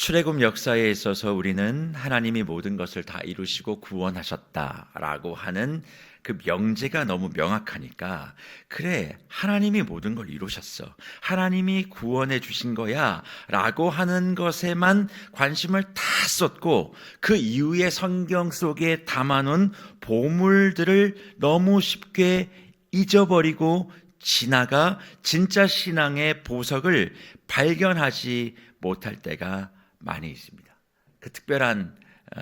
출애굽 역사에 있어서 우리는 하나님이 모든 것을 다 이루시고 구원하셨다라고 하는 그 명제가 너무 명확하니까, 그래, 하나님이 모든 걸 이루셨어, 하나님이 구원해 주신 거야 라고 하는 것에만 관심을 다 쏟고, 그 이후에 성경 속에 담아놓은 보물들을 너무 쉽게 잊어버리고 지나가 진짜 신앙의 보석을 발견하지 못할 때가 많이 있습니다. 그 특별한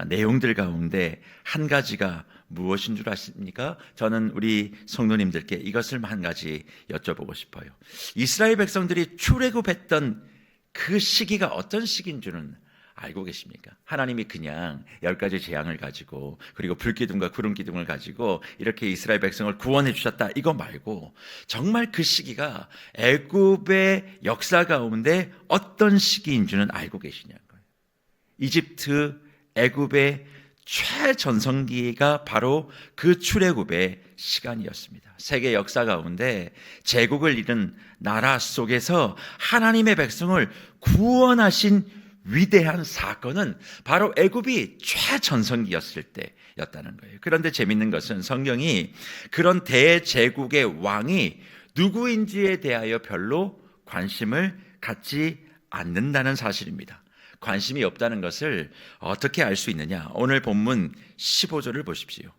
내용들 가운데 한 가지가 무엇인 줄 아십니까? 저는 우리 성도님들께 이것을 한 가지 여쭤보고 싶어요. 이스라엘 백성들이 출애굽했던 그 시기가 어떤 시기인 줄은 알고 계십니까? 하나님이 그냥 10가지 재앙을 가지고, 그리고 불기둥과 구름기둥을 가지고 이렇게 이스라엘 백성을 구원해 주셨다, 이거 말고 정말 그 시기가 애굽의 역사 가운데 어떤 시기인 줄은 알고 계시냐고요. 이집트, 애굽의 최전성기가 바로 그 출애굽의 시간이었습니다. 세계 역사 가운데 제국을 잃은 나라 속에서 하나님의 백성을 구원하신 위대한 사건은 바로 애굽이 최전성기였을 때였다는 거예요. 그런데 재밌는 것은 성경이 그런 대제국의 왕이 누구인지에 대하여 별로 관심을 갖지 않는다는 사실입니다. 관심이 없다는 것을 어떻게 알 수 있느냐? 오늘 본문 15절을 보십시오.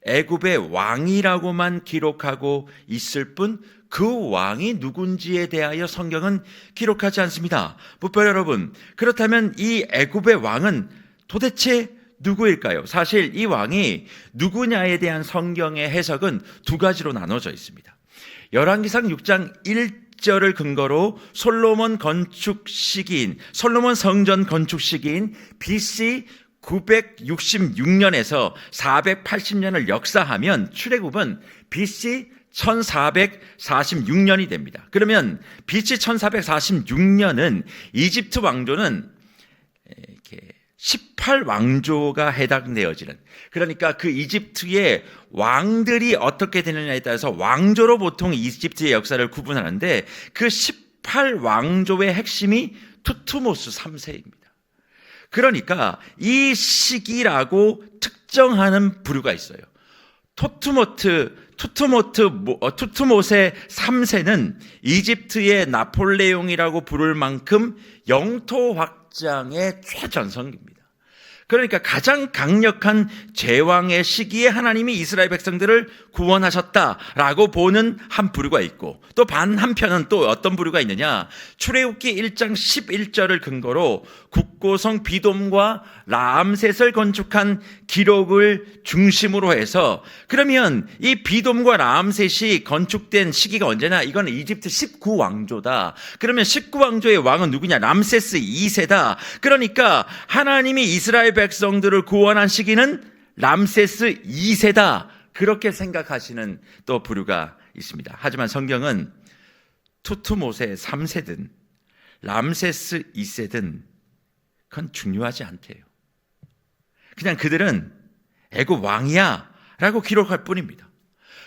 애굽의 왕이라고만 기록하고 있을 뿐 그 왕이 누군지에 대하여 성경은 기록하지 않습니다. 묻보 여러분, 그렇다면 이 애굽의 왕은 도대체 누구일까요? 사실 이 왕이 누구냐에 대한 성경의 해석은 두 가지로 나눠져 있습니다. 열왕기상 6장 1절을 근거로 솔로몬 성전 건축 시기인 BC 966년에서 480년을 역사하면 출애굽은 BC 1446년이 됩니다. 그러면 BC 1446년은 이집트 왕조는 이렇게 18왕조가 해당되어지는, 그러니까 그 이집트의 왕들이 어떻게 되느냐에 따라서 왕조로 보통 이집트의 역사를 구분하는데, 그 18왕조의 핵심이 투트모스 3세입니다. 그러니까 이 시기라고 특정하는 부류가 있어요. 투트모스의 3세는 이집트의 나폴레옹이라고 부를 만큼 영토 확장의 최전성기입니다. 그러니까 가장 강력한 제왕의 시기에 하나님이 이스라엘 백성들을 구원하셨다라고 보는 한 부류가 있고, 또 한편은 또 어떤 부류가 있느냐? 출애굽기 1장 11절을 근거로 국고성 비돔과 라암셋을 건축한 기록을 중심으로 해서, 그러면 이 비돔과 라암셋이 건축된 시기가 언제나, 이건 이집트 19왕조다. 그러면 19왕조의 왕은 누구냐? 람세스 2세다. 그러니까 하나님이 이스라엘 백성들을 구원한 시기는 람세스 2세다. 그렇게 생각하시는 또 부류가 있습니다. 하지만 성경은 투트모세 3세든 람세스 2세든 그건 중요하지 않대요. 그냥 그들은 애굽 왕이야 라고 기록할 뿐입니다.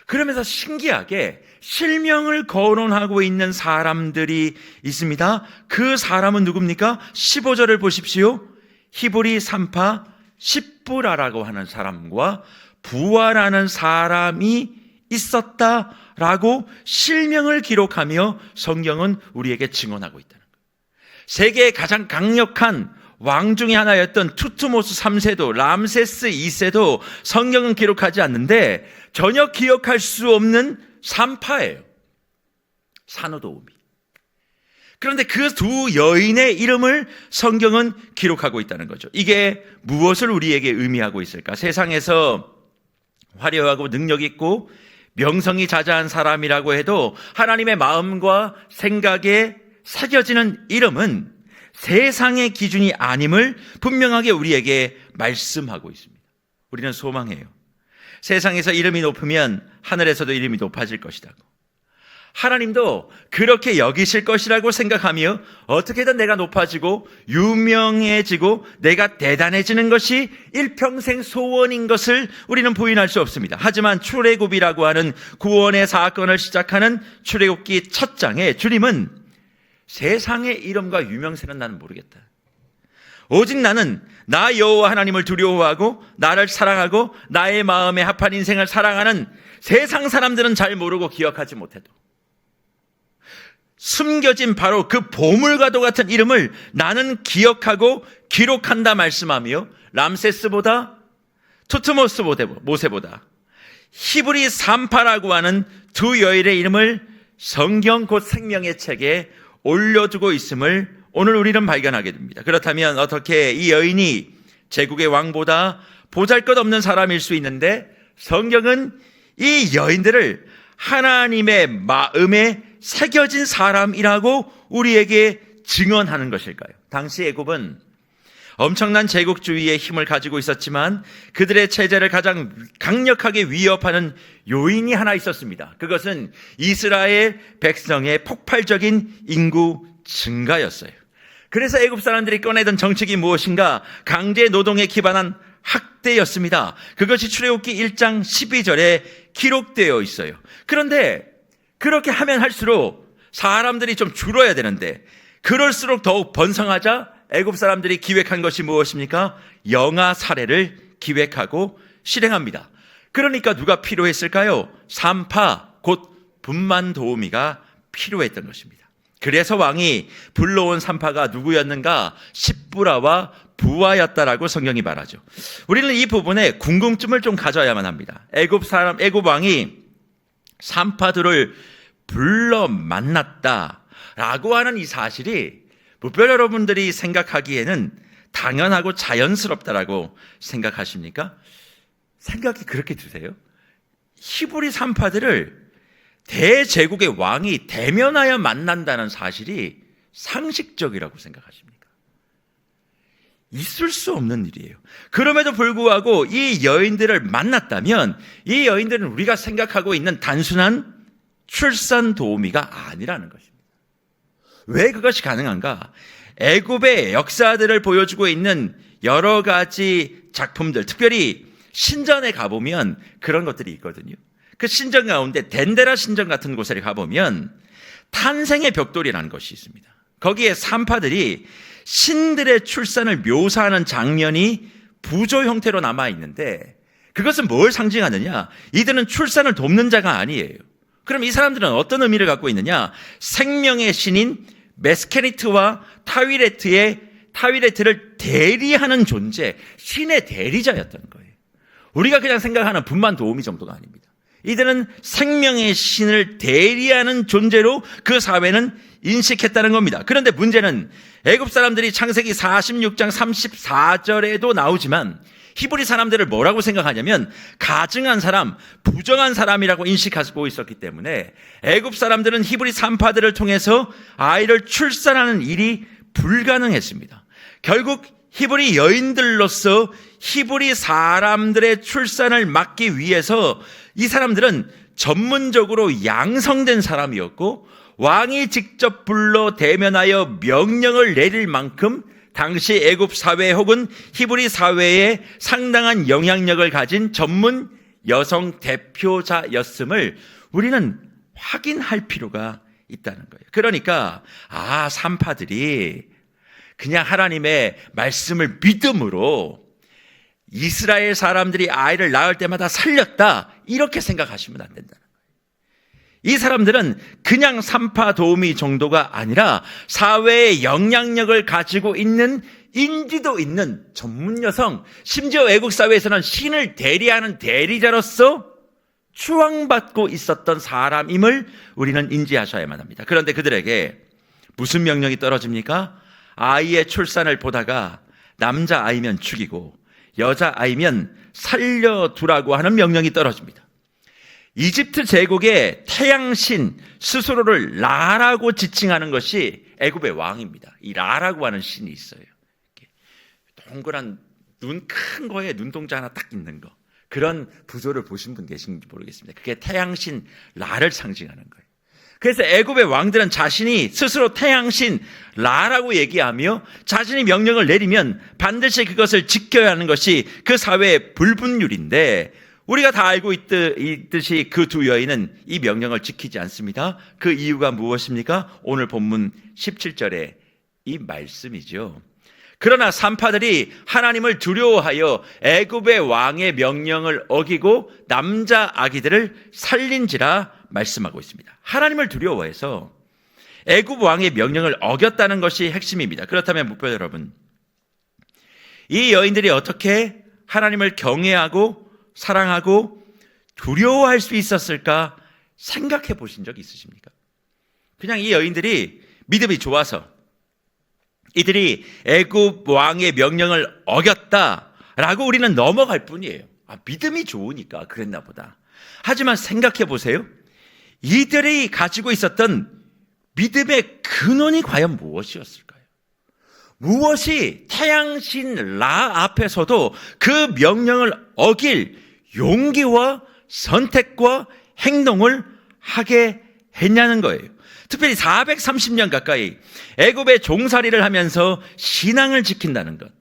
그러면서 신기하게 실명을 거론하고 있는 사람들이 있습니다. 그 사람은 누굽니까? 15절을 보십시오. 히브리 산파 십부라라고 하는 사람과 부하라는 사람이 있었다라고 실명을 기록하며 성경은 우리에게 증언하고 있다는 거예요. 세계의 가장 강력한 왕 중에 하나였던 투트모스 3세도 람세스 2세도 성경은 기록하지 않는데, 전혀 기억할 수 없는 산파예요. 산후도우미. 그런데 그 두 여인의 이름을 성경은 기록하고 있다는 거죠. 이게 무엇을 우리에게 의미하고 있을까? 세상에서 화려하고 능력 있고 명성이 자자한 사람이라고 해도 하나님의 마음과 생각에 새겨지는 이름은 세상의 기준이 아님을 분명하게 우리에게 말씀하고 있습니다. 우리는 소망해요. 세상에서 이름이 높으면 하늘에서도 이름이 높아질 것이라고. 하나님도 그렇게 여기실 것이라고 생각하며 어떻게든 내가 높아지고 유명해지고 내가 대단해지는 것이 일평생 소원인 것을 우리는 부인할 수 없습니다. 하지만 출애굽이라고 하는 구원의 사건을 시작하는 출애굽기 첫 장에 주님은 세상의 이름과 유명세는 나는 모르겠다. 오직 나는 나 여호와 하나님을 두려워하고 나를 사랑하고 나의 마음에 합한 인생을 사랑하는 세상 사람들은 잘 모르고 기억하지 못해도 숨겨진 바로 그 보물과도 같은 이름을 나는 기억하고 기록한다 말씀하며 람세스보다 투트모스보다 모세보다 히브리 산파라고 하는 두 여인의 이름을 성경 곧 생명의 책에 올려두고 있음을 오늘 우리는 발견하게 됩니다. 그렇다면 어떻게 이 여인이 제국의 왕보다 보잘것없는 사람일 수 있는데 성경은 이 여인들을 하나님의 마음에 새겨진 사람이라고 우리에게 증언하는 것일까요? 당시 애굽은 엄청난 제국주의의 힘을 가지고 있었지만 그들의 체제를 가장 강력하게 위협하는 요인이 하나 있었습니다. 그것은 이스라엘 백성의 폭발적인 인구 증가였어요. 그래서 애굽 사람들이 꺼내던 정책이 무엇인가? 강제 노동에 기반한 학대였습니다. 그것이 출애굽기 1장 12절에 기록되어 있어요. 그런데 그렇게 하면 할수록 사람들이 좀 줄어야 되는데 그럴수록 더욱 번성하자 애굽 사람들이 기획한 것이 무엇입니까? 영아 살해를 기획하고 실행합니다. 그러니까 누가 필요했을까요? 산파, 곧 분만 도우미가 필요했던 것입니다. 그래서 왕이 불러온 산파가 누구였는가? 십부라와 부하였다라고 성경이 말하죠. 우리는 이 부분에 궁금증을 좀 가져야만 합니다. 애굽 왕이 산파들을 불러 만났다라고 하는 이 사실이 무별 여러분들이 생각하기에는 당연하고 자연스럽다라고 생각하십니까? 생각이 그렇게 드세요? 히브리 산파들을 대제국의 왕이 대면하여 만난다는 사실이 상식적이라고 생각하십니까? 있을 수 없는 일이에요. 그럼에도 불구하고 이 여인들을 만났다면 이 여인들은 우리가 생각하고 있는 단순한 출산 도우미가 아니라는 것입니다. 왜 그것이 가능한가? 애굽의 역사들을 보여주고 있는 여러 가지 작품들, 특별히 신전에 가보면 그런 것들이 있거든요. 그 신전 가운데 덴데라 신전 같은 곳에 가보면 탄생의 벽돌이라는 것이 있습니다. 거기에 산파들이 신들의 출산을 묘사하는 장면이 부조 형태로 남아있는데 그것은 뭘 상징하느냐? 이들은 출산을 돕는 자가 아니에요. 그럼 이 사람들은 어떤 의미를 갖고 있느냐? 생명의 신인 메스케니트와 타위레트를 대리하는 존재, 신의 대리자였던 거예요. 우리가 그냥 생각하는 분만 도우미 정도가 아닙니다. 이들은 생명의 신을 대리하는 존재로 그 사회는 인식했다는 겁니다. 그런데 문제는 애굽 사람들이 창세기 46장 34절에도 나오지만 히브리 사람들을 뭐라고 생각하냐면 가증한 사람, 부정한 사람이라고 인식하고 있었기 때문에 애굽 사람들은 히브리 산파들을 통해서 아이를 출산하는 일이 불가능했습니다. 결국 히브리 여인들로서 히브리 사람들의 출산을 막기 위해서 이 사람들은 전문적으로 양성된 사람이었고 왕이 직접 불러 대면하여 명령을 내릴 만큼 당시 애굽 사회 혹은 히브리 사회에 상당한 영향력을 가진 전문 여성 대표자였음을 우리는 확인할 필요가 있다는 거예요. 그러니까 산파들이 그냥 하나님의 말씀을 믿음으로 이스라엘 사람들이 아이를 낳을 때마다 살렸다 이렇게 생각하시면 안 된다는 거예요. 이 사람들은 그냥 산파 도우미 정도가 아니라 사회의 영향력을 가지고 있는 인지도 있는 전문 여성, 심지어 애국 사회에서는 신을 대리하는 대리자로서 추앙받고 있었던 사람임을 우리는 인지하셔야만 합니다. 그런데 그들에게 무슨 명령이 떨어집니까? 아이의 출산을 보다가 남자아이면 죽이고 여자아이면 살려두라고 하는 명령이 떨어집니다. 이집트 제국의 태양신 스스로를 라라고 지칭하는 것이 애굽의 왕입니다. 이 라라고 하는 신이 있어요. 동그란 눈 큰 거에 눈동자 하나 딱 있는 거. 그런 부조를 보신 분 계신지 모르겠습니다. 그게 태양신 라를 상징하는 거예요. 그래서 애굽의 왕들은 자신이 스스로 태양신 라라고 얘기하며 자신이 명령을 내리면 반드시 그것을 지켜야 하는 것이 그 사회의 불분율인데 우리가 다 알고 있듯이 그 두 여인은 이 명령을 지키지 않습니다. 그 이유가 무엇입니까? 오늘 본문 17절에 이 말씀이죠. 그러나 산파들이 하나님을 두려워하여 애굽의 왕의 명령을 어기고 남자 아기들을 살린지라 말씀하고 있습니다. 하나님을 두려워해서 애굽 왕의 명령을 어겼다는 것이 핵심입니다. 그렇다면 목표 여러분, 이 여인들이 어떻게 하나님을 경외하고 사랑하고 두려워할 수 있었을까 생각해 보신 적 있으십니까? 그냥 이 여인들이 믿음이 좋아서 이들이 애굽 왕의 명령을 어겼다라고 우리는 넘어갈 뿐이에요. 믿음이 좋으니까 그랬나 보다. 하지만 생각해 보세요. 이들이 가지고 있었던 믿음의 근원이 과연 무엇이었을까요? 무엇이 태양신 라 앞에서도 그 명령을 어길 용기와 선택과 행동을 하게 했냐는 거예요. 특별히 430년 가까이 애굽의 종살이를 하면서 신앙을 지킨다는 것,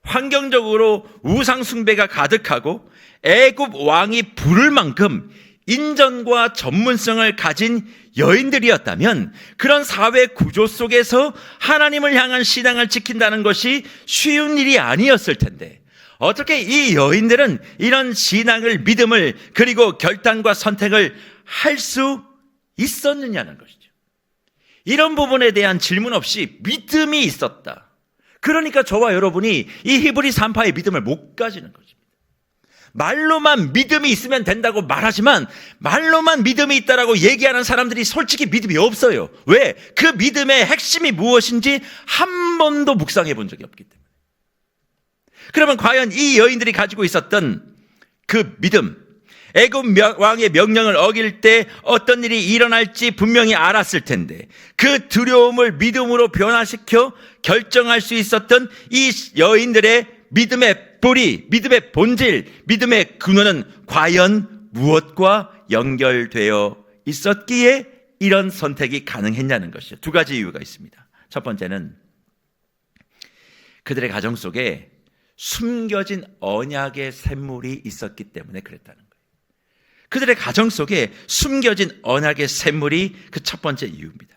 환경적으로 우상 숭배가 가득하고 애굽 왕이 부를 만큼 인전과 전문성을 가진 여인들이었다면 그런 사회 구조 속에서 하나님을 향한 신앙을 지킨다는 것이 쉬운 일이 아니었을 텐데 어떻게 이 여인들은 이런 신앙을, 믿음을, 그리고 결단과 선택을 할 수 있었느냐는 것이죠. 이런 부분에 대한 질문 없이 믿음이 있었다. 그러니까 저와 여러분이 이 히브리 산파의 믿음을 못 가지는 것입니다. 말로만 믿음이 있으면 된다고 말하지만 말로만 믿음이 있다라고 얘기하는 사람들이 솔직히 믿음이 없어요. 왜? 그 믿음의 핵심이 무엇인지 한 번도 묵상해 본 적이 없기 때문에. 그러면 과연 이 여인들이 가지고 있었던 그 믿음, 애굽 왕의 명령을 어길 때 어떤 일이 일어날지 분명히 알았을 텐데 그 두려움을 믿음으로 변화시켜 결정할 수 있었던 이 여인들의 믿음의 뿌리, 믿음의 본질, 믿음의 근원은 과연 무엇과 연결되어 있었기에 이런 선택이 가능했냐는 것이죠. 두 가지 이유가 있습니다. 첫 번째는 그들의 가정 속에 숨겨진 언약의 샘물이 있었기 때문에 그랬다는 거예요. 그들의 가정 속에 숨겨진 언약의 샘물이 그 첫 번째 이유입니다.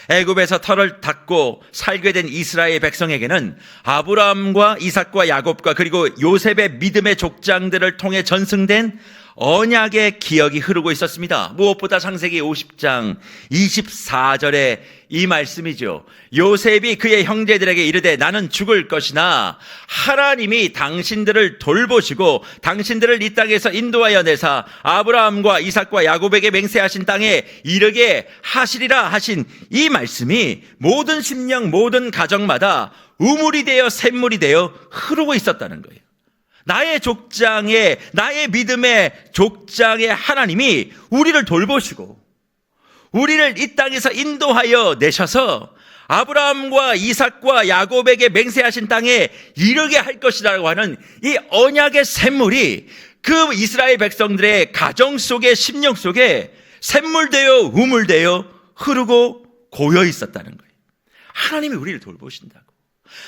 애굽에서 털을 닦고 살게 된 이스라엘 백성에게는 아브라함과 이삭과 야곱과 그리고 요셉의 믿음의 족장들을 통해 전승된 언약의 기억이 흐르고 있었습니다. 무엇보다 창세기 50장 24절에 이 말씀이죠. 요셉이 그의 형제들에게 이르되 나는 죽을 것이나 하나님이 당신들을 돌보시고 당신들을 이 땅에서 인도하여 내사 아브라함과 이삭과 야곱에게 맹세하신 땅에 이르게 하시리라 하신 이 말씀이 모든 심령 모든 가정마다 우물이 되어 샘물이 되어 흐르고 있었다는 거예요. 나의 족장에, 나의 믿음의 족장에 하나님이 우리를 돌보시고 우리를 이 땅에서 인도하여 내셔서 아브라함과 이삭과 야곱에게 맹세하신 땅에 이르게 할 것이라고 하는 이 언약의 샘물이 그 이스라엘 백성들의 가정 속에, 심령 속에 샘물되어 우물되어 흐르고 고여 있었다는 거예요. 하나님이 우리를 돌보신다고,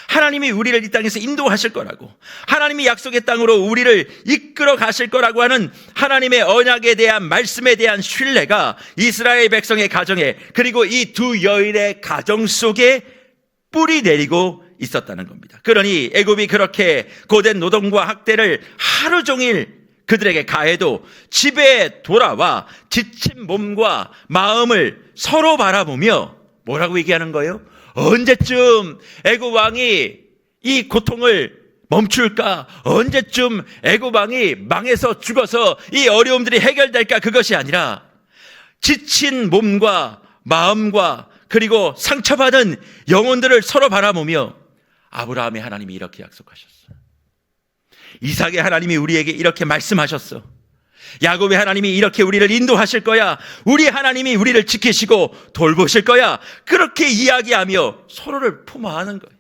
하나님이 우리를 이 땅에서 인도하실 거라고, 하나님이 약속의 땅으로 우리를 이끌어 가실 거라고 하는 하나님의 언약에 대한 말씀에 대한 신뢰가 이스라엘 백성의 가정에, 그리고 이 두 여인의 가정 속에 뿌리 내리고 있었다는 겁니다. 그러니 애굽이 그렇게 고된 노동과 학대를 하루 종일 그들에게 가해도 집에 돌아와 지친 몸과 마음을 서로 바라보며 뭐라고 얘기하는 거예요? 언제쯤 애굽 왕이 이 고통을 멈출까? 언제쯤 애굽 왕이 망해서 죽어서 이 어려움들이 해결될까? 그것이 아니라 지친 몸과 마음과 그리고 상처받은 영혼들을 서로 바라보며 아브라함의 하나님이 이렇게 약속하셨어. 이삭의 하나님이 우리에게 이렇게 말씀하셨어. 야곱의 하나님이 이렇게 우리를 인도하실 거야. 우리 하나님이 우리를 지키시고 돌보실 거야. 그렇게 이야기하며 서로를 품어하는 거예요.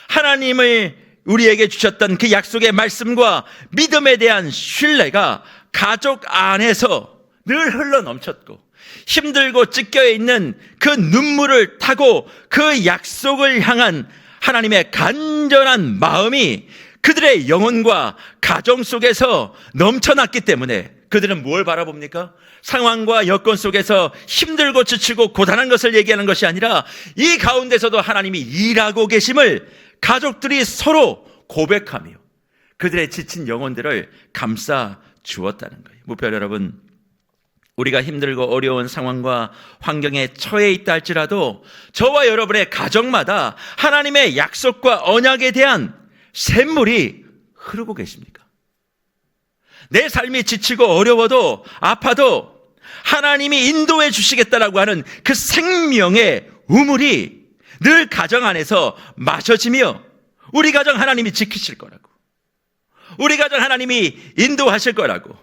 하나님을 우리에게 주셨던 그 약속의 말씀과 믿음에 대한 신뢰가 가족 안에서 늘 흘러 넘쳤고 힘들고 찢겨 있는 그 눈물을 타고 그 약속을 향한 하나님의 간절한 마음이 그들의 영혼과 가정 속에서 넘쳐났기 때문에 그들은 뭘 바라봅니까? 상황과 여건 속에서 힘들고 지치고 고단한 것을 얘기하는 것이 아니라 이 가운데서도 하나님이 일하고 계심을 가족들이 서로 고백하며 그들의 지친 영혼들을 감싸 주었다는 거예요. 무별 여러분, 우리가 힘들고 어려운 상황과 환경에 처해 있다 할지라도 저와 여러분의 가정마다 하나님의 약속과 언약에 대한 샘물이 흐르고 계십니까? 내 삶이 지치고 어려워도 아파도 하나님이 인도해 주시겠다라고 하는 그 생명의 우물이 늘 가정 안에서 마셔지며 우리 가정 하나님이 지키실 거라고, 우리 가정 하나님이 인도하실 거라고,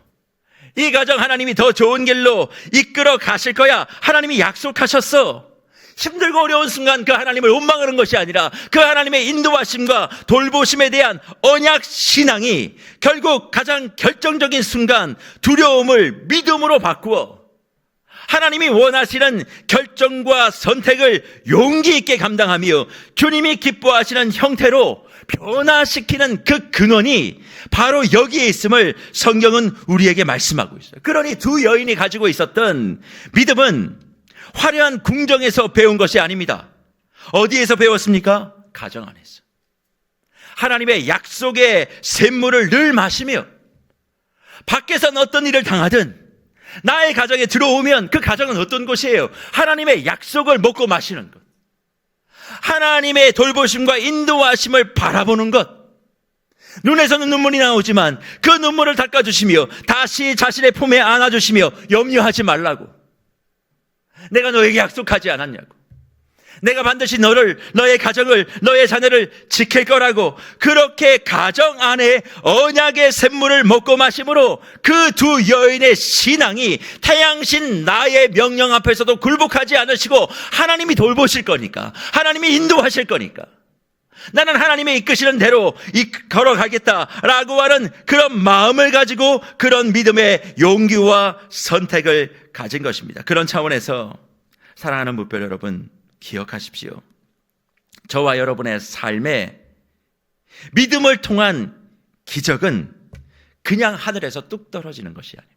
이 가정 하나님이 더 좋은 길로 이끌어 가실 거야 하나님이 약속하셨어. 힘들고 어려운 순간 그 하나님을 원망하는 것이 아니라 그 하나님의 인도하심과 돌보심에 대한 언약 신앙이 결국 가장 결정적인 순간 두려움을 믿음으로 바꾸어 하나님이 원하시는 결정과 선택을 용기 있게 감당하며 주님이 기뻐하시는 형태로 변화시키는 그 근원이 바로 여기에 있음을 성경은 우리에게 말씀하고 있어요. 그러니 두 여인이 가지고 있었던 믿음은 화려한 궁정에서 배운 것이 아닙니다. 어디에서 배웠습니까? 가정 안에서. 하나님의 약속의 샘물을 늘 마시며 밖에서는 어떤 일을 당하든 나의 가정에 들어오면 그 가정은 어떤 곳이에요? 하나님의 약속을 먹고 마시는 것, 하나님의 돌보심과 인도하심을 바라보는 것. 눈에서는 눈물이 나오지만 그 눈물을 닦아주시며 다시 자신의 품에 안아주시며 염려하지 말라고, 내가 너에게 약속하지 않았냐고, 내가 반드시 너의 가정을, 너의 자녀를 지킬 거라고, 그렇게 가정 안에 언약의 샘물을 먹고 마심으로 그 두 여인의 신앙이 태양신 나의 명령 앞에서도 굴복하지 않으시고 하나님이 돌보실 거니까, 하나님이 인도하실 거니까 나는 하나님의 이끄시는 대로 걸어가겠다라고 하는 그런 마음을 가지고 그런 믿음의 용기와 선택을 가진 것입니다. 그런 차원에서 사랑하는 무별 여러분, 기억하십시오. 저와 여러분의 삶에 믿음을 통한 기적은 그냥 하늘에서 뚝 떨어지는 것이 아닙니다.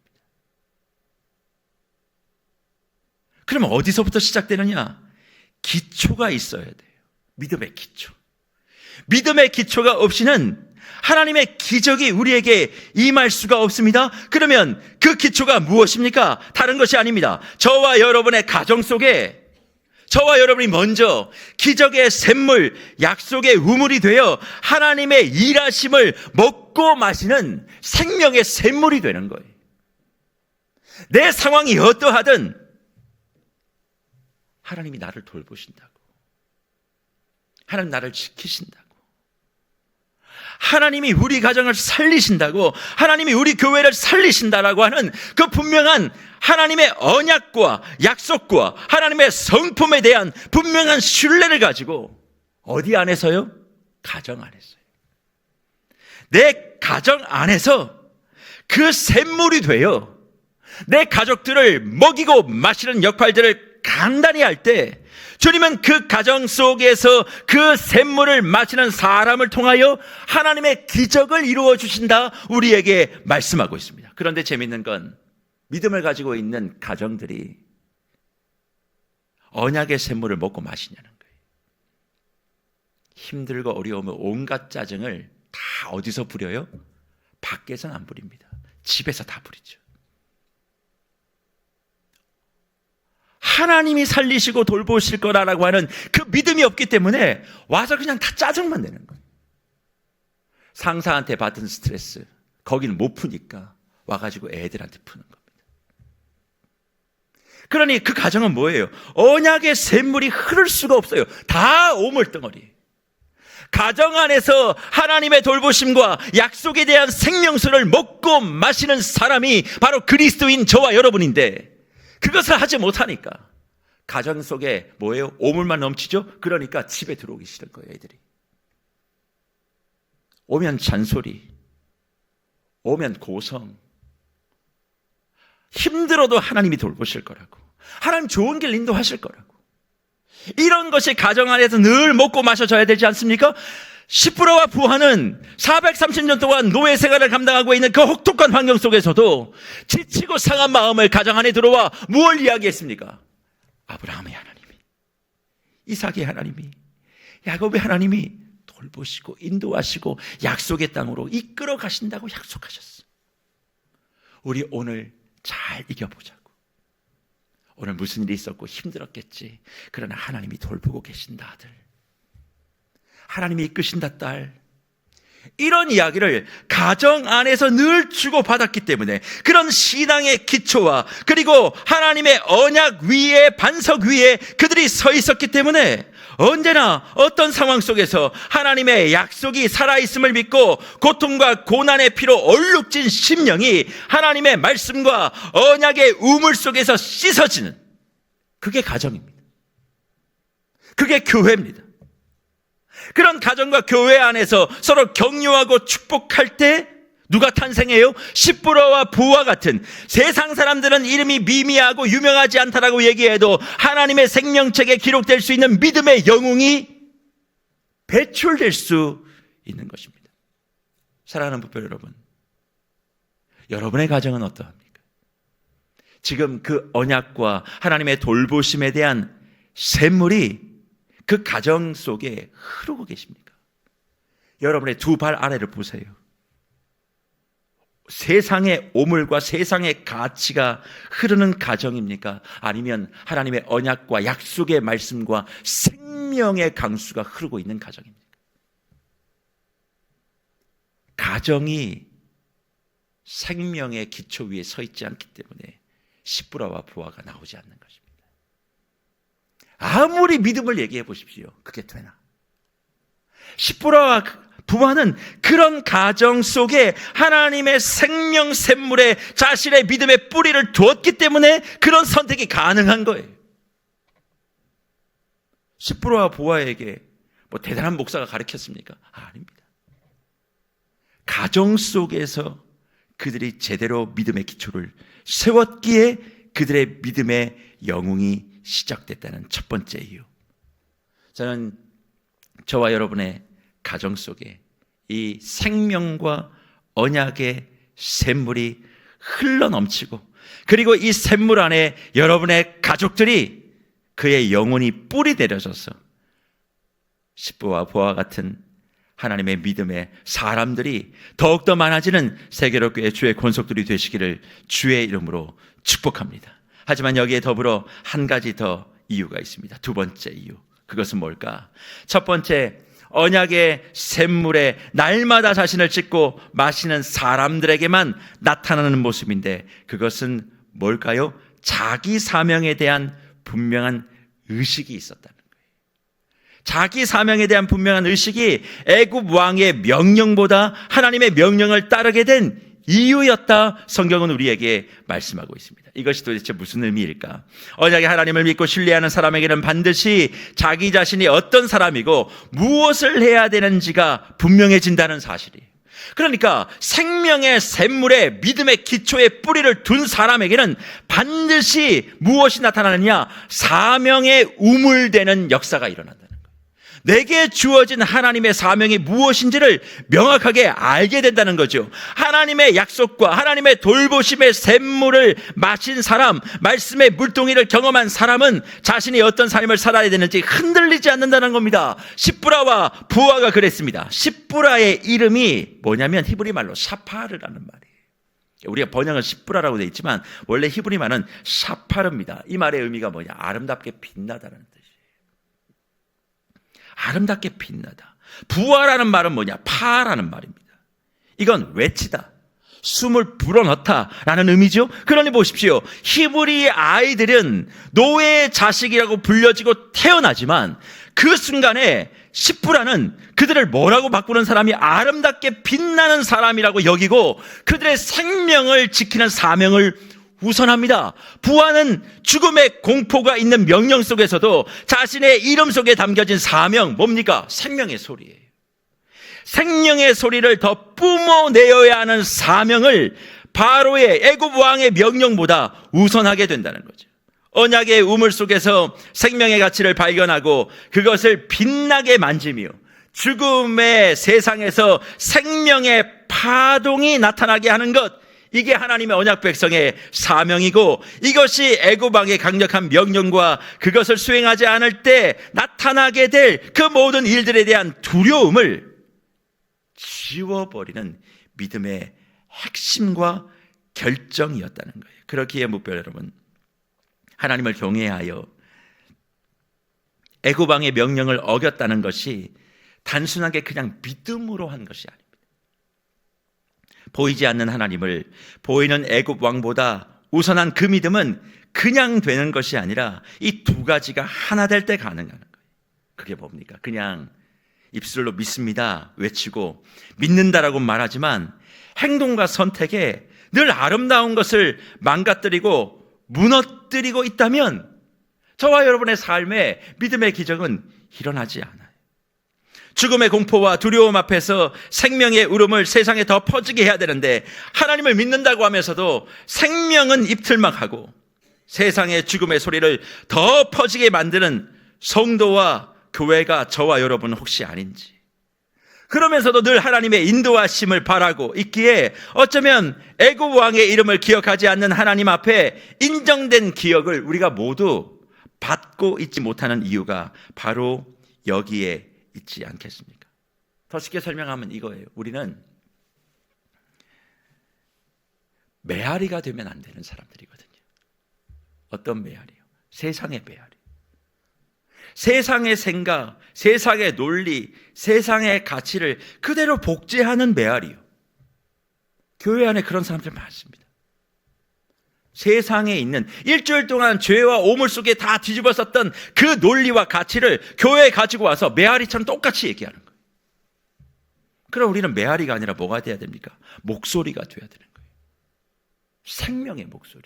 그러면 어디서부터 시작되느냐? 기초가 있어야 돼요. 믿음의 기초. 믿음의 기초가 없이는 하나님의 기적이 우리에게 임할 수가 없습니다. 그러면 그 기초가 무엇입니까? 다른 것이 아닙니다. 저와 여러분의 가정 속에 저와 여러분이 먼저 기적의 샘물, 약속의 우물이 되어 하나님의 일하심을 먹고 마시는 생명의 샘물이 되는 거예요. 내 상황이 어떠하든 하나님이 나를 돌보신다고, 하나님 나를 지키신다고, 하나님이 우리 가정을 살리신다고, 하나님이 우리 교회를 살리신다라고 하는 그 분명한 하나님의 언약과 약속과 하나님의 성품에 대한 분명한 신뢰를 가지고 어디 안에서요? 가정 안에서요. 내 가정 안에서 그 샘물이 되어 내 가족들을 먹이고 마시는 역할들을 간단히 할 때 주님은 그 가정 속에서 그 샘물을 마시는 사람을 통하여 하나님의 기적을 이루어 주신다 우리에게 말씀하고 있습니다. 그런데 재미있는 건 믿음을 가지고 있는 가정들이 언약의 샘물을 먹고 마시냐는 거예요. 힘들고 어려우면 온갖 짜증을 다 어디서 부려요? 밖에서는 안 부립니다. 집에서 다 부리죠. 하나님이 살리시고 돌보실 거라고 하는 그 믿음이 없기 때문에 와서 그냥 다 짜증만 내는 거예요. 상사한테 받은 스트레스 거기는 못 푸니까 와가지고 애들한테 푸는 겁니다. 그러니 그 가정은 뭐예요? 언약의 샘물이 흐를 수가 없어요. 다 오물덩어리. 가정 안에서 하나님의 돌보심과 약속에 대한 생명수를 먹고 마시는 사람이 바로 그리스도인 저와 여러분인데 그것을 하지 못하니까 가정 속에 뭐예요? 오물만 넘치죠? 그러니까 집에 들어오기 싫은 거예요. 애들이 오면 잔소리, 오면 고성, 힘들어도 하나님이 돌보실 거라고, 하나님 좋은 길 인도하실 거라고, 이런 것이 가정 안에서 늘 먹고 마셔져야 되지 않습니까? 시프로와 부하는 430년 동안 노예 생활을 감당하고 있는 그 혹독한 환경 속에서도 지치고 상한 마음을 가정 안에 들어와 무엇을 이야기했습니까? 아브라함의 하나님이, 이삭의 하나님이, 야곱의 하나님이 돌보시고 인도하시고 약속의 땅으로 이끌어 가신다고 약속하셨어. 우리 오늘 잘 이겨보자고. 오늘 무슨 일이 있었고 힘들었겠지. 그러나 하나님이 돌보고 계신다, 아들. 하나님이 이끄신다, 딸. 이런 이야기를 가정 안에서 늘 주고받았기 때문에 그런 신앙의 기초와 그리고 하나님의 언약 위에 반석 위에 그들이 서 있었기 때문에 언제나 어떤 상황 속에서 하나님의 약속이 살아있음을 믿고 고통과 고난의 피로 얼룩진 심령이 하나님의 말씀과 언약의 우물 속에서 씻어지는, 그게 가정입니다. 그게 교회입니다. 그런 가정과 교회 안에서 서로 격려하고 축복할 때 누가 탄생해요? 십부로와 부와 같은, 세상 사람들은 이름이 미미하고 유명하지 않다라고 얘기해도 하나님의 생명책에 기록될 수 있는 믿음의 영웅이 배출될 수 있는 것입니다. 사랑하는 부부 여러분, 여러분의 가정은 어떠합니까? 지금 그 언약과 하나님의 돌보심에 대한 샘물이 그 가정 속에 흐르고 계십니까? 여러분의 두 발 아래를 보세요. 세상의 오물과 세상의 가치가 흐르는 가정입니까? 아니면 하나님의 언약과 약속의 말씀과 생명의 강수가 흐르고 있는 가정입니까? 가정이 생명의 기초 위에 서 있지 않기 때문에 십부라와 부하가 나오지 않는 것입니다. 아무리 믿음을 얘기해 보십시오. 그게 되나? 십부라와 부하는 그런 가정 속에 하나님의 생명 샘물에 자신의 믿음의 뿌리를 두었기 때문에 그런 선택이 가능한 거예요. 십부라와 부하에게 뭐 대단한 목사가 가르쳤습니까? 아닙니다. 가정 속에서 그들이 제대로 믿음의 기초를 세웠기에 그들의 믿음의 영웅이 시작됐다는 첫 번째 이유. 저는 저와 여러분의 가정 속에 이 생명과 언약의 샘물이 흘러넘치고, 그리고 이 샘물 안에 여러분의 가족들이 그의 영혼이 뿌리 내려져서 십부와 부와 같은 하나님의 믿음의 사람들이 더욱더 많아지는 세계로교회 주의 권속들이 되시기를 주의 이름으로 축복합니다. 하지만 여기에 더불어 한 가지 더 이유가 있습니다. 두 번째 이유. 그것은 뭘까? 첫 번째, 언약의 샘물에 날마다 자신을 찢고 마시는 사람들에게만 나타나는 모습인데 그것은 뭘까요? 자기 사명에 대한 분명한 의식이 있었다는 거예요. 자기 사명에 대한 분명한 의식이 애굽 왕의 명령보다 하나님의 명령을 따르게 된 이유였다. 성경은 우리에게 말씀하고 있습니다. 이것이 도대체 무슨 의미일까? 언약의 하나님을 믿고 신뢰하는 사람에게는 반드시 자기 자신이 어떤 사람이고 무엇을 해야 되는지가 분명해진다는 사실이에요. 그러니까 생명의 샘물에 믿음의 기초에 뿌리를 둔 사람에게는 반드시 무엇이 나타나느냐? 사명의 우물되는 역사가 일어난다. 내게 주어진 하나님의 사명이 무엇인지를 명확하게 알게 된다는 거죠. 하나님의 약속과 하나님의 돌보심의 샘물을 마신 사람, 말씀의 물동이를 경험한 사람은 자신이 어떤 삶을 살아야 되는지 흔들리지 않는다는 겁니다. 십부라와 부하가 그랬습니다. 십부라의 이름이 뭐냐면 히브리 말로 샤파르라는 말이에요. 우리가 번역은 십부라라고 되어 있지만 원래 히브리 말은 샤파르입니다. 이 말의 의미가 뭐냐? 아름답게 빛나다는 뜻이에요. 아름답게 빛나다. 부하라는 말은 뭐냐? 파라는 말입니다. 이건 외치다, 숨을 불어넣다라는 의미죠. 그러니 보십시오. 히브리 아이들은 노예의 자식이라고 불려지고 태어나지만 그 순간에 십부라는 그들을 뭐라고 바꾸는 사람이 아름답게 빛나는 사람이라고 여기고 그들의 생명을 지키는 사명을 우선합니다. 부하는 죽음의 공포가 있는 명령 속에서도 자신의 이름 속에 담겨진 사명, 뭡니까? 생명의 소리예요. 생명의 소리를 더 뿜어내어야 하는 사명을 바로의 애굽 왕의 명령보다 우선하게 된다는 거죠. 언약의 우물 속에서 생명의 가치를 발견하고 그것을 빛나게 만지며 죽음의 세상에서 생명의 파동이 나타나게 하는 것, 이게 하나님의 언약 백성의 사명이고 이것이 애굽 왕의 강력한 명령과 그것을 수행하지 않을 때 나타나게 될 그 모든 일들에 대한 두려움을 지워버리는 믿음의 핵심과 결정이었다는 거예요. 그렇기에 묵별 여러분, 하나님을 경외하여 애굽 왕의 명령을 어겼다는 것이 단순하게 그냥 믿음으로 한 것이 아닙니다. 보이지 않는 하나님을 보이는 애굽 왕보다 우선한 그 믿음은 그냥 되는 것이 아니라 이 두 가지가 하나 될 때 가능한 거예요. 그게 뭡니까? 그냥 입술로 믿습니다 외치고 믿는다라고 말하지만 행동과 선택에 늘 아름다운 것을 망가뜨리고 무너뜨리고 있다면 저와 여러분의 삶에 믿음의 기적은 일어나지 않아요. 죽음의 공포와 두려움 앞에서 생명의 울음을 세상에 더 퍼지게 해야 되는데 하나님을 믿는다고 하면서도 생명은 입틀막하고 세상의 죽음의 소리를 더 퍼지게 만드는 성도와 교회가 저와 여러분 혹시 아닌지, 그러면서도 늘 하나님의 인도하심을 바라고 있기에 어쩌면 애굽 왕의 이름을 기억하지 않는 하나님 앞에 인정된 기억을 우리가 모두 받고 있지 못하는 이유가 바로 여기에 있지 않겠습니까? 더 쉽게 설명하면 이거예요. 우리는 메아리가 되면 안 되는 사람들이거든요. 어떤 메아리요? 세상의 메아리. 세상의 생각, 세상의 논리, 세상의 가치를 그대로 복제하는 메아리요. 교회 안에 그런 사람들 많습니다. 세상에 있는 일주일 동안 죄와 오물 속에 다 뒤집어 썼던 그 논리와 가치를 교회에 가지고 와서 메아리처럼 똑같이 얘기하는 거예요. 그럼 우리는 메아리가 아니라 뭐가 돼야 됩니까? 목소리가 돼야 되는 거예요. 생명의 목소리.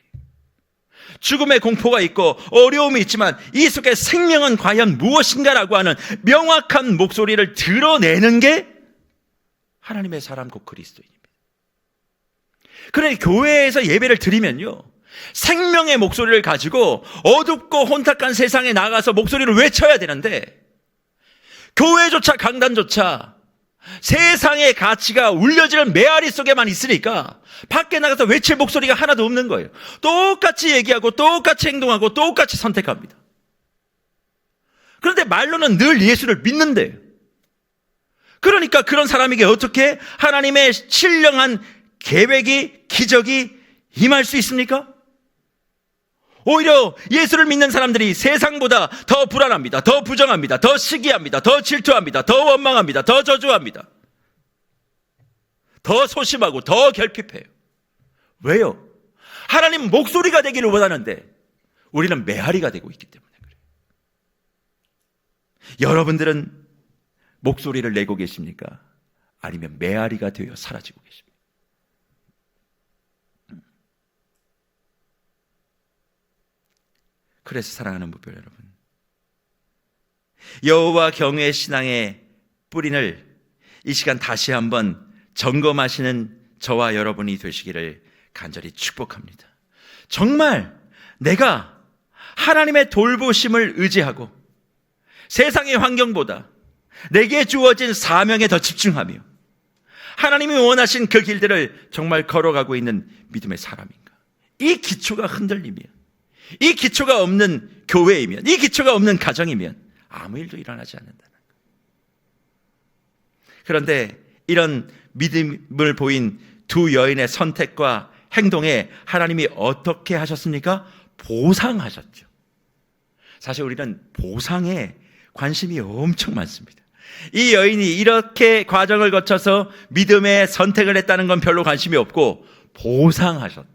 죽음의 공포가 있고 어려움이 있지만 이 속에 생명은 과연 무엇인가라고 하는 명확한 목소리를 드러내는 게 하나님의 사람 곧 그리스도인입니다. 그러니 교회에서 예배를 드리면요, 생명의 목소리를 가지고 어둡고 혼탁한 세상에 나가서 목소리를 외쳐야 되는데 교회조차 강단조차 세상의 가치가 울려지는 메아리 속에만 있으니까 밖에 나가서 외칠 목소리가 하나도 없는 거예요. 똑같이 얘기하고 똑같이 행동하고 똑같이 선택합니다. 그런데 말로는 늘 예수를 믿는데요. 그러니까 그런 사람에게 어떻게 하나님의 신령한 계획이, 기적이 임할 수 있습니까? 오히려 예수를 믿는 사람들이 세상보다 더 불안합니다. 더 부정합니다. 더 시기합니다. 더 질투합니다. 더 원망합니다. 더 저주합니다. 더 소심하고 더 결핍해요. 왜요? 하나님 목소리가 되기를 원하는데 우리는 메아리가 되고 있기 때문에 그래요. 여러분들은 목소리를 내고 계십니까? 아니면 메아리가 되어 사라지고 계십니까? 그래서 사랑하는 묵별 여러분, 여호와 경외 신앙의 뿌리를 이 시간 다시 한번 점검하시는 저와 여러분이 되시기를 간절히 축복합니다. 정말 내가 하나님의 돌보심을 의지하고 세상의 환경보다 내게 주어진 사명에 더 집중하며 하나님이 원하신 그 길들을 정말 걸어가고 있는 믿음의 사람인가? 이 기초가 흔들리면, 이 기초가 없는 교회이면, 이 기초가 없는 가정이면 아무 일도 일어나지 않는다는 거예요. 그런데 이런 믿음을 보인 두 여인의 선택과 행동에 하나님이 어떻게 하셨습니까? 보상하셨죠. 사실 우리는 보상에 관심이 엄청 많습니다. 이 여인이 이렇게 과정을 거쳐서 믿음의 선택을 했다는 건 별로 관심이 없고 보상하셨대.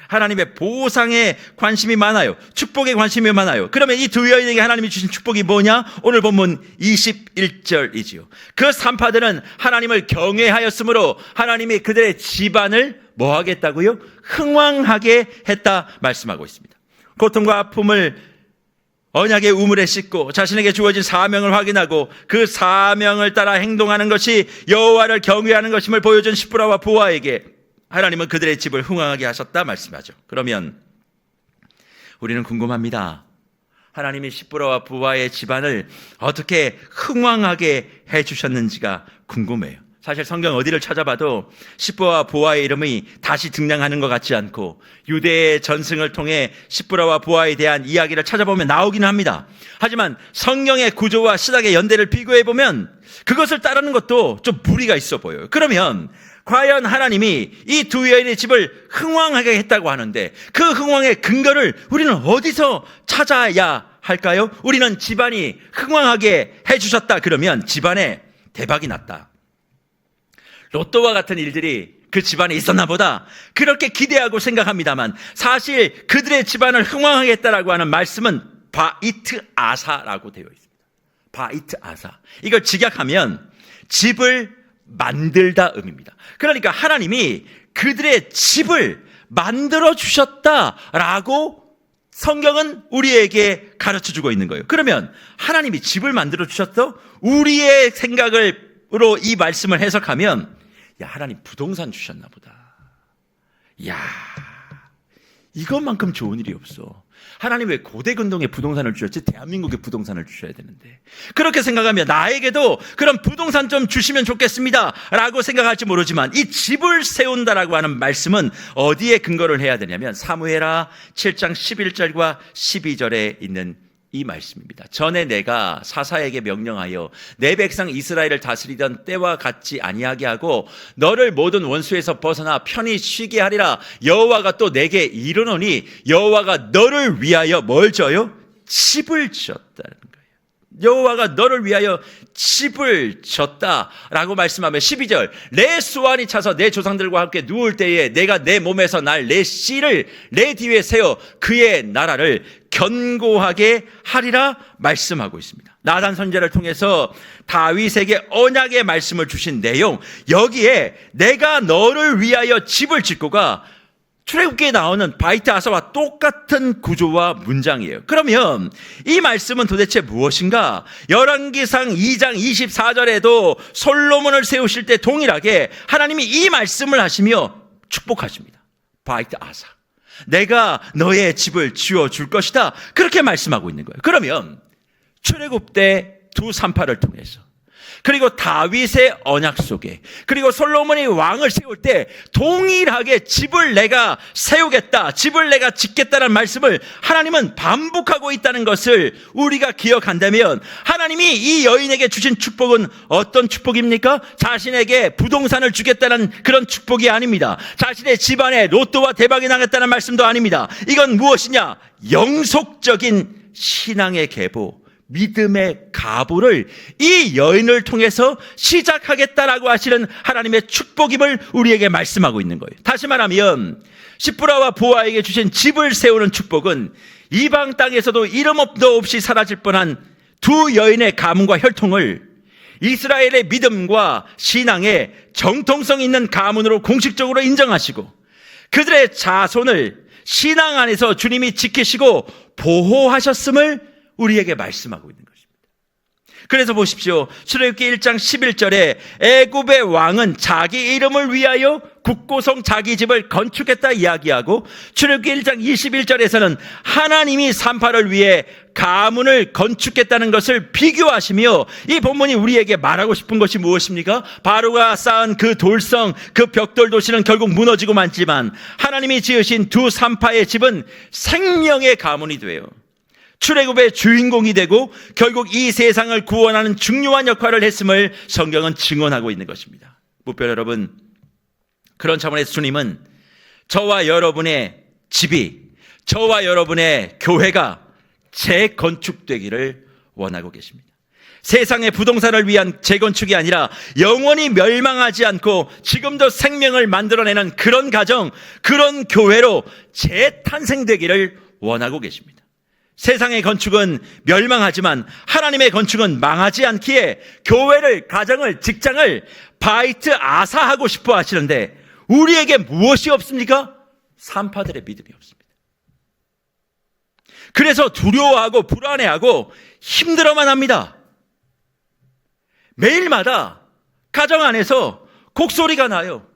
하나님의 보상에 관심이 많아요. 축복에 관심이 많아요. 그러면 이 두 여인에게 하나님이 주신 축복이 뭐냐? 오늘 본문 21절이지요. 그 산파들은 하나님을 경외하였으므로 하나님이 그들의 집안을 뭐 하겠다고요? 흥왕하게 했다 말씀하고 있습니다. 고통과 아픔을 언약의 우물에 싣고 자신에게 주어진 사명을 확인하고 그 사명을 따라 행동하는 것이 여호와를 경외하는 것임을 보여준 시브라와 부하에게 하나님은 그들의 집을 흥왕하게 하셨다 말씀하죠. 그러면 우리는 궁금합니다. 하나님이 시브라와 부하의 집안을 어떻게 흥왕하게 해주셨는지가 궁금해요. 사실 성경 어디를 찾아봐도 십부와 보아의 이름이 다시 등장하는 것 같지 않고 유대의 전승을 통해 십부라와 보아에 대한 이야기를 찾아보면 나오기는 합니다. 하지만 성경의 구조와 신학의 연대를 비교해보면 그것을 따르는 것도 좀 무리가 있어 보여요. 그러면 과연 하나님이 이 두 여인의 집을 흥왕하게 했다고 하는데 그 흥왕의 근거를 우리는 어디서 찾아야 할까요? 우리는 집안이 흥왕하게 해주셨다 그러면 집안에 대박이 났다, 로또와 같은 일들이 그 집안에 있었나 보다, 그렇게 기대하고 생각합니다만 사실 그들의 집안을 흥왕하게 했다라고 하는 말씀은 바이트 아사라고 되어 있습니다. 바이트 아사, 이걸 직역하면 집을 만들다 의미입니다. 그러니까 하나님이 그들의 집을 만들어 주셨다라고 성경은 우리에게 가르쳐주고 있는 거예요. 그러면 하나님이 집을 만들어 주셨어? 우리의 생각으로 이 말씀을 해석하면 야, 하나님 부동산 주셨나 보다. 야, 이것만큼 좋은 일이 없어. 하나님 왜 고대 근동에 부동산을 주셨지? 대한민국에 부동산을 주셔야 되는데. 그렇게 생각하면 나에게도 그런 부동산 좀 주시면 좋겠습니다 라고 생각할지 모르지만 이 집을 세운다라고 하는 말씀은 어디에 근거를 해야 되냐면 사무엘하 7장 11절과 12절에 있는 이 말씀입니다. 전에 내가 사사에게 명령하여 내 백성 이스라엘을 다스리던 때와 같지 아니하게 하고 너를 모든 원수에서 벗어나 편히 쉬게 하리라 여호와가 또 내게 이르노니 여호와가 너를 위하여 뭘 져요? 집을 지었다는 거예요. 여호와가 너를 위하여 집을 졌다라고 말씀하며 12절 내 수완이 차서 내 조상들과 함께 누울 때에 내가 내 몸에서 날 내 씨를 내 뒤에 세워 그의 나라를 견고하게 하리라 말씀하고 있습니다. 나단 선지자를 통해서 다윗에게 언약의 말씀을 주신 내용, 여기에 내가 너를 위하여 집을 짓고가 출애굽기에 나오는 바이트 아사와 똑같은 구조와 문장이에요. 그러면 이 말씀은 도대체 무엇인가? 열왕기상 2장 24절에도 솔로몬을 세우실 때 동일하게 하나님이 이 말씀을 하시며 축복하십니다. 바이트 아사, 내가 너의 집을 지어줄 것이다, 그렇게 말씀하고 있는 거예요. 그러면 출애굽 때 두 산파를 통해서, 그리고 다윗의 언약 속에, 그리고 솔로몬이 왕을 세울 때 동일하게 집을 내가 세우겠다, 집을 내가 짓겠다는 말씀을 하나님은 반복하고 있다는 것을 우리가 기억한다면 하나님이 이 여인에게 주신 축복은 어떤 축복입니까? 자신에게 부동산을 주겠다는 그런 축복이 아닙니다. 자신의 집안에 로또와 대박이 나겠다는 말씀도 아닙니다. 이건 무엇이냐? 영속적인 신앙의 계보, 믿음의 가보를 이 여인을 통해서 시작하겠다라고 하시는 하나님의 축복임을 우리에게 말씀하고 있는 거예요. 다시 말하면 십부라와 보아에게 주신 집을 세우는 축복은 이방 땅에서도 이름도 없이 사라질 뻔한 두 여인의 가문과 혈통을 이스라엘의 믿음과 신앙의 정통성 있는 가문으로 공식적으로 인정하시고 그들의 자손을 신앙 안에서 주님이 지키시고 보호하셨음을 우리에게 말씀하고 있는 것입니다. 그래서 보십시오. 출애굽기 1장 11절에 애굽의 왕은 자기 이름을 위하여 국고성 자기 집을 건축했다 이야기하고, 출애굽기 1장 21절에서는 하나님이 산파를 위해 가문을 건축했다는 것을 비교하시며 이 본문이 우리에게 말하고 싶은 것이 무엇입니까? 바로가 쌓은 그 돌성, 그 벽돌 도시는 결국 무너지고 말지만 하나님이 지으신 두 산파의 집은 생명의 가문이 돼요. 출애굽의 주인공이 되고 결국 이 세상을 구원하는 중요한 역할을 했음을 성경은 증언하고 있는 것입니다. 무별 여러분, 그런 차원에서 주님은 저와 여러분의 집이, 저와 여러분의 교회가 재건축되기를 원하고 계십니다. 세상의 부동산을 위한 재건축이 아니라 영원히 멸망하지 않고 지금도 생명을 만들어내는 그런 가정, 그런 교회로 재탄생되기를 원하고 계십니다. 세상의 건축은 멸망하지만 하나님의 건축은 망하지 않기에 교회를, 가정을, 직장을 바이트 아사하고 싶어 하시는데 우리에게 무엇이 없습니까? 산파들의 믿음이 없습니다. 그래서 두려워하고 불안해하고 힘들어만 합니다. 매일마다 가정 안에서 곡소리가 나요.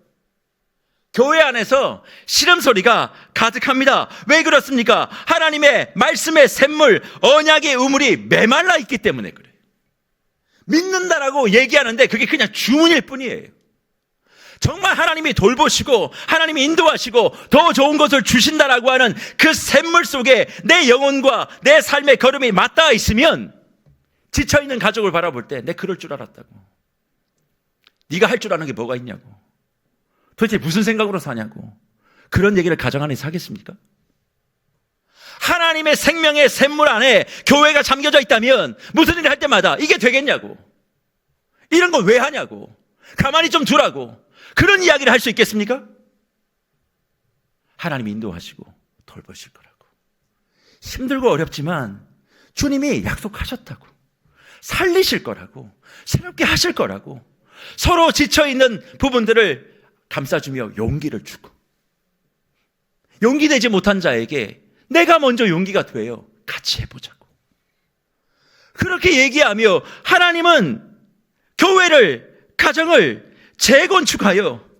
교회 안에서 시름소리가 가득합니다. 왜 그렇습니까? 하나님의 말씀의 샘물, 언약의 우물이 메말라 있기 때문에 그래요. 믿는다라고 얘기하는데 그게 그냥 주문일 뿐이에요. 정말 하나님이 돌보시고 하나님이 인도하시고 더 좋은 것을 주신다라고 하는 그 샘물 속에 내 영혼과 내 삶의 걸음이 맞닿아 있으면 지쳐있는 가족을 바라볼 때 내 그럴 줄 알았다고. 네가 할 줄 아는 게 뭐가 있냐고. 도대체 무슨 생각으로 사냐고. 그런 얘기를 가정 안에서 하겠습니까? 하나님의 생명의 샘물 안에 교회가 잠겨져 있다면 무슨 일을 할 때마다 이게 되겠냐고. 이런 걸 왜 하냐고. 가만히 좀 두라고. 그런 이야기를 할 수 있겠습니까? 하나님이 인도하시고 돌보실 거라고. 힘들고 어렵지만 주님이 약속하셨다고. 살리실 거라고. 새롭게 하실 거라고. 서로 지쳐있는 부분들을 감싸주며 용기를 주고, 용기 내지 못한 자에게 내가 먼저 용기가 돼요. 같이 해보자고. 그렇게 얘기하며 하나님은 교회를, 가정을 재건축하여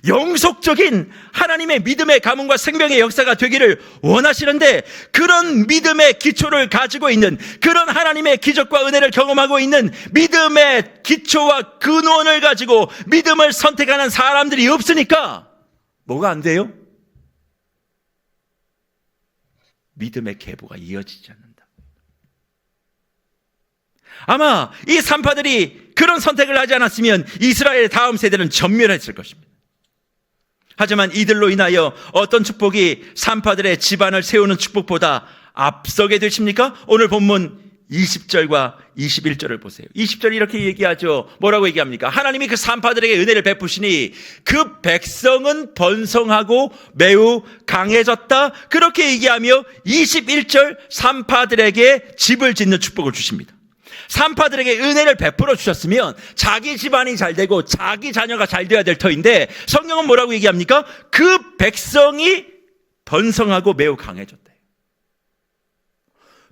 영속적인 하나님의 믿음의 가문과 생명의 역사가 되기를 원하시는데, 그런 믿음의 기초를 가지고 있는, 그런 하나님의 기적과 은혜를 경험하고 있는 믿음의 기초와 근원을 가지고 믿음을 선택하는 사람들이 없으니까 뭐가 안 돼요? 믿음의 계보가 이어지지 않는다. 아마 이 산파들이 그런 선택을 하지 않았으면 이스라엘의 다음 세대는 전멸했을 것입니다. 하지만 이들로 인하여 어떤 축복이 산파들의 집안을 세우는 축복보다 앞서게 되십니까? 오늘 본문 20절과 21절을 보세요. 20절이 이렇게 얘기하죠. 뭐라고 얘기합니까? 하나님이 그 산파들에게 은혜를 베푸시니 그 백성은 번성하고 매우 강해졌다. 그렇게 얘기하며 21절 산파들에게 집을 짓는 축복을 주십니다. 산파들에게 은혜를 베풀어 주셨으면 자기 집안이 잘 되고 자기 자녀가 잘 되어야 될 터인데, 성경은 뭐라고 얘기합니까? 그 백성이 번성하고 매우 강해졌대요.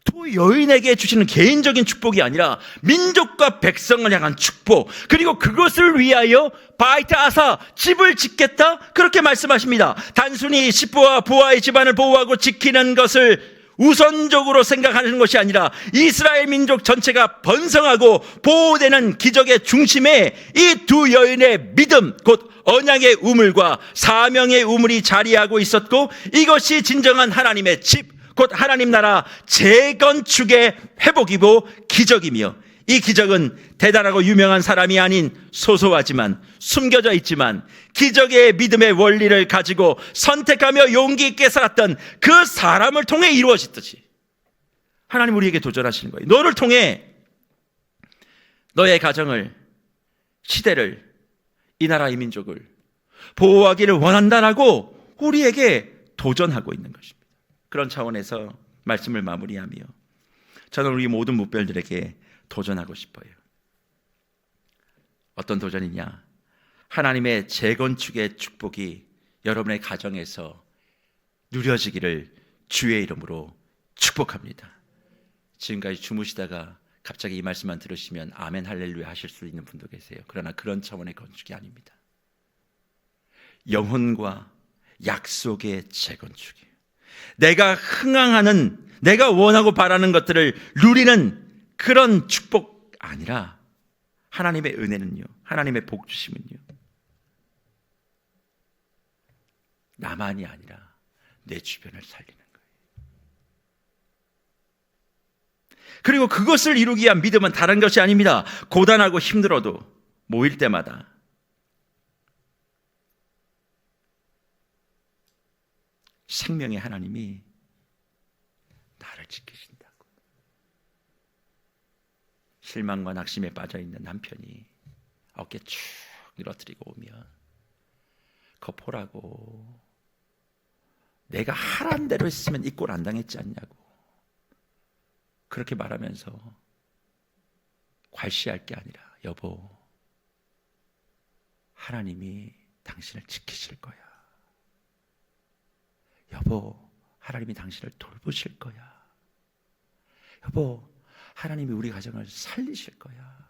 또 여인에게 주시는 개인적인 축복이 아니라 민족과 백성을 향한 축복, 그리고 그것을 위하여 바이트아사, 집을 짓겠다, 그렇게 말씀하십니다. 단순히 시부와 부하의 집안을 보호하고 지키는 것을 우선적으로 생각하는 것이 아니라 이스라엘 민족 전체가 번성하고 보호되는 기적의 중심에 이 두 여인의 믿음, 곧 언약의 우물과 사명의 우물이 자리하고 있었고, 이것이 진정한 하나님의 집, 곧 하나님 나라 재건축의 회복이고 기적이며, 이 기적은 대단하고 유명한 사람이 아닌 소소하지만 숨겨져 있지만 기적의 믿음의 원리를 가지고 선택하며 용기 있게 살았던 그 사람을 통해 이루어지듯이 하나님 우리에게 도전하시는 거예요. 너를 통해 너의 가정을, 시대를, 이 나라 이 민족을 보호하기를 원한다라고 우리에게 도전하고 있는 것입니다. 그런 차원에서 말씀을 마무리하며 저는 우리 모든 무별들에게 도전하고 싶어요. 어떤 도전이냐? 하나님의 재건축의 축복이 여러분의 가정에서 누려지기를 주의 이름으로 축복합니다. 지금까지 주무시다가 갑자기 이 말씀만 들으시면 아멘 할렐루야 하실 수 있는 분도 계세요. 그러나 그런 차원의 건축이 아닙니다. 영혼과 약속의 재건축이에요. 내가 흥황하는, 내가 원하고 바라는 것들을 누리는 그런 축복 아니라 하나님의 은혜는요, 하나님의 복 주심은요, 나만이 아니라 내 주변을 살리는 거예요. 그리고 그것을 이루기 위한 믿음은 다른 것이 아닙니다. 고단하고 힘들어도 모일 때마다 생명의 하나님이 나를 지키신다고. 실망과 낙심에 빠져있는 남편이 어깨 쭉 늘어뜨리고 오면 그거 보라고, 내가 하란 대로 했으면 이 꼴 안 당했지 않냐고 그렇게 말하면서 괄시할 게 아니라, 여보, 하나님이 당신을 지키실 거야. 여보, 하나님이 당신을 돌보실 거야. 여보, 하나님이 우리 가정을 살리실 거야.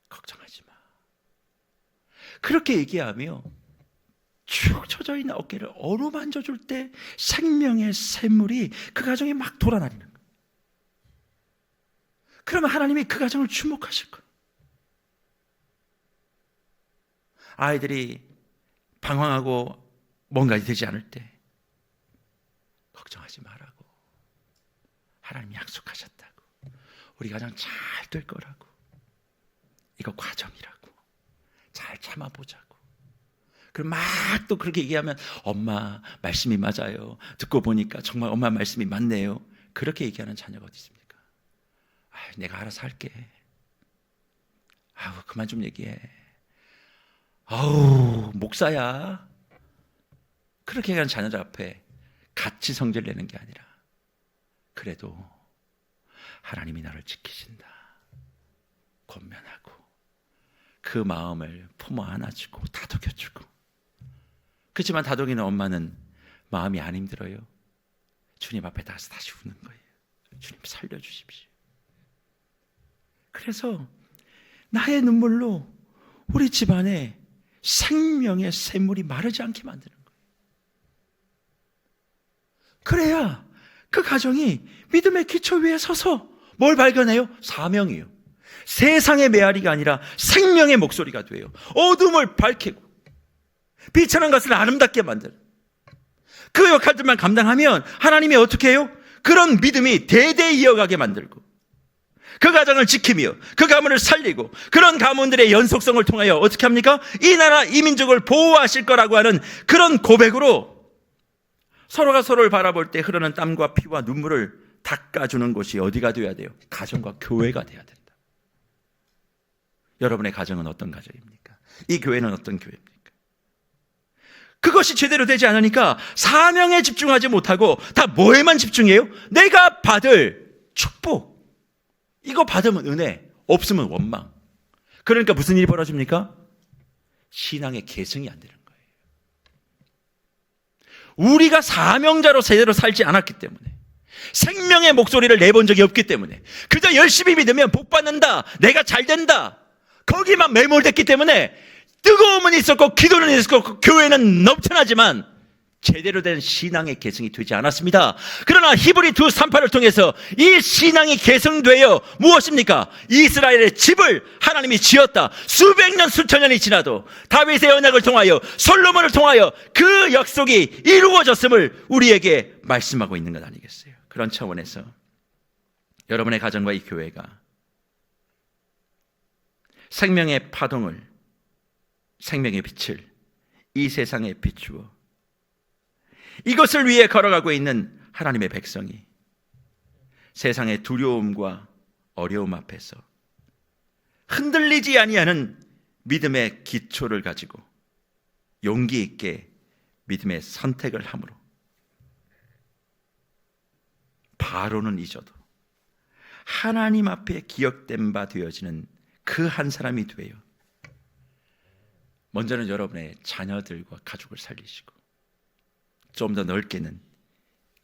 걱정하지 마. 그렇게 얘기하며 쭉 처져 있는 어깨를 어루만져 줄 때 생명의 샘물이 그 가정에 막 돌아다니는 거예요. 그러면 하나님이 그 가정을 주목하실 거예요. 아이들이 방황하고 뭔가 되지 않을 때 걱정하지 말라고. 하나님이 약속하셨다고. 우리 가정 잘 될 거라고. 이거 과정이라고. 잘 참아보자고. 그럼 막 또 그렇게 얘기하면 엄마 말씀이 맞아요. 듣고 보니까 정말 엄마 말씀이 맞네요. 그렇게 얘기하는 자녀가 어디 있습니까? 내가 알아서 할게. 그만 좀 얘기해. 목사야. 그렇게 얘기하는 자녀들 앞에 같이 성질을 내는 게 아니라 그래도 하나님이 나를 지키신다 권면하고 그 마음을 품어 안아주고 다독여주고. 그렇지만 다독이는 엄마는 마음이 안 힘들어요. 주님 앞에 다시 우는 거예요. 주님 살려주십시오. 그래서 나의 눈물로 우리 집안에 생명의 샘물이 마르지 않게 만드는 거예요. 그래야 그 가정이 믿음의 기초 위에 서서 뭘 발견해요? 사명이요. 세상의 메아리가 아니라 생명의 목소리가 돼요. 어둠을 밝히고 비천한 것을 아름답게 만드는 그 역할들만 감당하면 하나님이 어떻게 해요? 그런 믿음이 대대히 이어가게 만들고 그 가정을 지키며 그 가문을 살리고 그런 가문들의 연속성을 통하여 어떻게 합니까? 이 나라 이 민족을 보호하실 거라고 하는 그런 고백으로 서로가 서로를 바라볼 때 흐르는 땀과 피와 눈물을 닦아주는 곳이 어디가 되어야 돼요? 가정과 교회가 되어야 된다. 여러분의 가정은 어떤 가정입니까? 이 교회는 어떤 교회입니까? 그것이 제대로 되지 않으니까 사명에 집중하지 못하고 다 뭐에만 집중해요? 내가 받을 축복. 이거 받으면 은혜, 없으면 원망. 그러니까 무슨 일이 벌어집니까? 신앙의 계승이 안 되는 거예요. 우리가 사명자로 제대로 살지 않았기 때문에, 생명의 목소리를 내본 적이 없기 때문에, 그저 열심히 믿으면 복 받는다, 내가 잘 된다, 거기만 매몰됐기 때문에 뜨거움은 있었고 기도는 있었고 교회는 넘쳐나지만 제대로 된 신앙의 계승이 되지 않았습니다. 그러나 히브리 2:38을 통해서 이 신앙이 계승되어 무엇입니까? 이스라엘의 집을 하나님이 지었다. 수백 년 수천 년이 지나도 다윗의 언약을 통하여 솔로몬을 통하여 그 약속이 이루어졌음을 우리에게 말씀하고 있는 것 아니겠어요? 그런 차원에서 여러분의 가정과 이 교회가 생명의 파동을, 생명의 빛을 이 세상에 비추어 이것을 위해 걸어가고 있는 하나님의 백성이 세상의 두려움과 어려움 앞에서 흔들리지 아니하는 믿음의 기초를 가지고 용기 있게 믿음의 선택을 함으로 바로는 잊어도 하나님 앞에 기억된 바 되어지는 그 한 사람이 되어 먼저는 여러분의 자녀들과 가족을 살리시고 좀 더 넓게는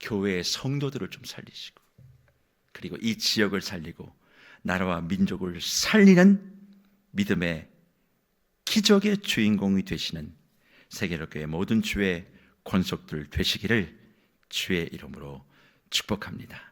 교회의 성도들을 좀 살리시고 그리고 이 지역을 살리고 나라와 민족을 살리는 믿음의 기적의 주인공이 되시는 세계로교회 모든 주의 권속들 되시기를 주의 이름으로 축복합니다.